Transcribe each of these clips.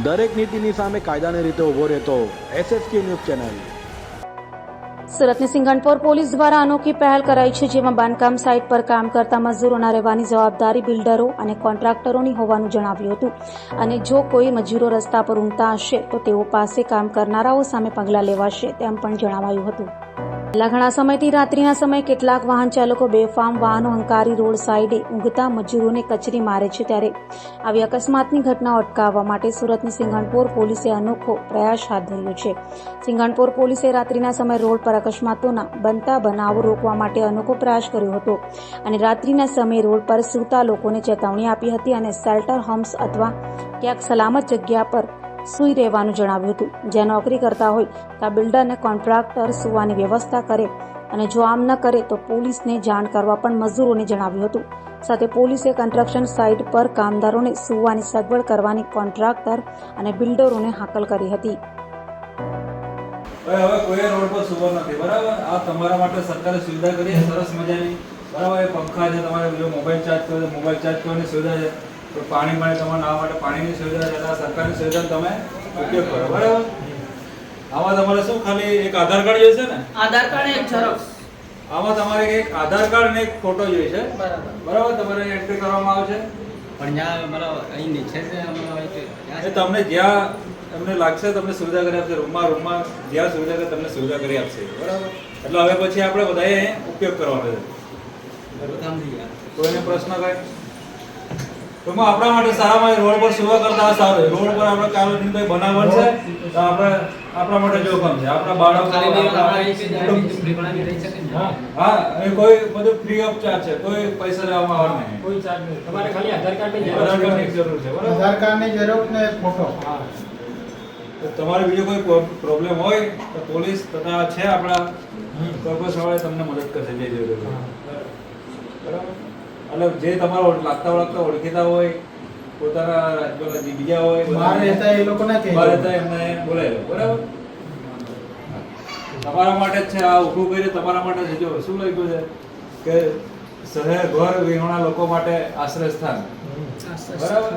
દરેક નીતિની સામે કાયદાની રીતે ઊભો રહેતો SSK ન્યૂઝ ચેનલ। સુરતની સિંઘણપોર પોલીસ દ્વારા અનોખી પહેલ કરાઈ છે, જેમાં બાંધકામ સાઇટ પર કામ કરતા મજૂરોના રહેવાની જવાબદારી બિલ્ડરો અને કોન્ટ્રાક્ટરોની હોવાનું જણાવ્યું હતું અને જો કોઈ મજૂરો રસ્તા પર ઊંઘતા હશે તો તેઓ પાસે કામ કરનારાઓ સામે પગલાં લેવાશે તેમ પણ જણાવાયું હતું। છેલ્લા ઘણા સમયથી રાત્રિના સમયે કેટલાક વાહન ચાલકો બેફામ વાહનો હંકારી રોડ સાઇડે ઊંઘતા મજૂરોને કચરી મારે છે, ત્યારે આવી અકસ્માતની ઘટનાઓ અટકાવવા માટે સુરતની સિંઘણપોર પોલીસે અનોખો પ્રયાસ હાથ ધર્યો છે। સિંઘણપોર પોલીસે રાત્રિના સમયે રોડ પર અકસ્માતોના બનતા બનાવો રોકવા માટે અનોખો પ્રયાસ કર્યો હતો અને રાત્રિના સમયે રોડ પર સૂતા લોકોને ચેતવણી આપી હતી અને શેલ્ટર હોમ્સ અથવા ક્યાંક સલામત જગ્યા પર સૂઈ રહેવાનું જણાવ્યું હતું। જ્યાં નોકરી કરતા હોય ત્યાં બિલ્ડરને કોન્ટ્રાક્ટર સૂવાની વ્યવસ્થા કરે અને જો આમ ન કરે તો પોલીસને જાણ કરવા પણ મજૂરોને જણાવ્યું હતું। સાથે પોલીસે કન્સ્ટ્રક્શન સાઇટ પર કામદારોને સૂવાની સગવડ કરવાની કોન્ટ્રાક્ટર અને બિલ્ડરોને હાકલ કરી હતી। હવે કોઈ રોડ પર સુવા નથી, બરાબર। આ તમારા માટે સરકારે સુવિધા કરી છે સરસ મજાની, બરાબર। એ પંખા છે, તમારે જો મોબાઈલ ચાર્જ કરવો તો મોબાઈલ ચાર્જ કરવાની સુવિધા છે, તો પાણી મળે તમારે નાવા માટે પાણીની સુવિધા છે। આ સરકારની સુવિધાનો તમે ઉપયોગ કરો, બરાબર। આમાં તમારે શું ખાલી એક આધાર કાર્ડ જોઈશે ને? આધાર કાર્ડ એક ઝેરોક્સ। આમાં તમારે એક આધાર કાર્ડ અને એક ફોટો જોઈશે, બરાબર। તમારે એન્ટ્રી કરવામાં આવશે, પણ જ્યાં મતલબ અહીં નીચે છે એ તમને જ્યાં તમને લાગશે તમને સુવિધા કરી આપશે, રૂમમાં જ્યાં સુવિધા કરે તમને સુવિધા કરી આપશે, બરાબર। એટલે હવે પછી આપણે બધાએ ઉપયોગ કરવાનો છે। કોઈને પ્રશ્ન કઈ? તો આપણા માટે સારામાં રોડ પર સુવા કરતા સારું। રોડ પર આપણે કાલ કોઈ બનાવવાનું છે તો આપણે આપણા માટે જોખમ છે, આપણા બાળકો હા એ કોઈ બધું ફ્રી ઓફ ચાર્જ છે, કોઈ પૈસા લેવામાં આવે નહીં, કોઈ ચાર્જ નહીં। તમારે ખાલી આધાર કાર્ડની જરૂર છે, બરાબર। આધાર કાર્ડની ઝેરોક્ષ ને એક ફોટો। તો તમારે બીજો કોઈ પ્રોબ્લેમ હોય તો પોલીસ તથા છે આપણા કોર્પોરેશન વાળા તમને મદદ કરશે જે જરૂર હોય, બરાબર। એટલે જે તમારા લાગતા ઓળખતા ઓળખીતા હોય, પોતાના રાજ્યના જે બીજા હોય, બહાર રહેતા એ લોકોને કહેજો, બહાર રહેતા એમને બોલાવી લો, બરાબર। તમારા માટે જ છે આ ઊભું કરી, તમારા માટે છે। જો શું લખ્યું છે કે શહેર ઘર વિહોણા લોકો માટે આશ્રય સ્થાન, બરાબર।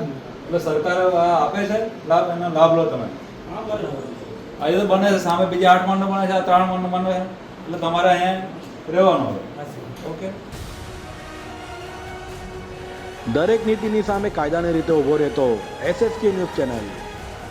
એટલે સરકાર આ આપે છે લાભ, એનો લાભ લો તમે। આ તો બને છે સામે બીજા 8 માળનો બને છે, આ 3 માળનો બને છે, એટલે તમારે અહીંયા રહેવાનું હોય, ઓકે। દરેક નીતિની સામે કાયદાની રીતે ઊભો રહેતો SSK ન્યૂઝ ચેનલ।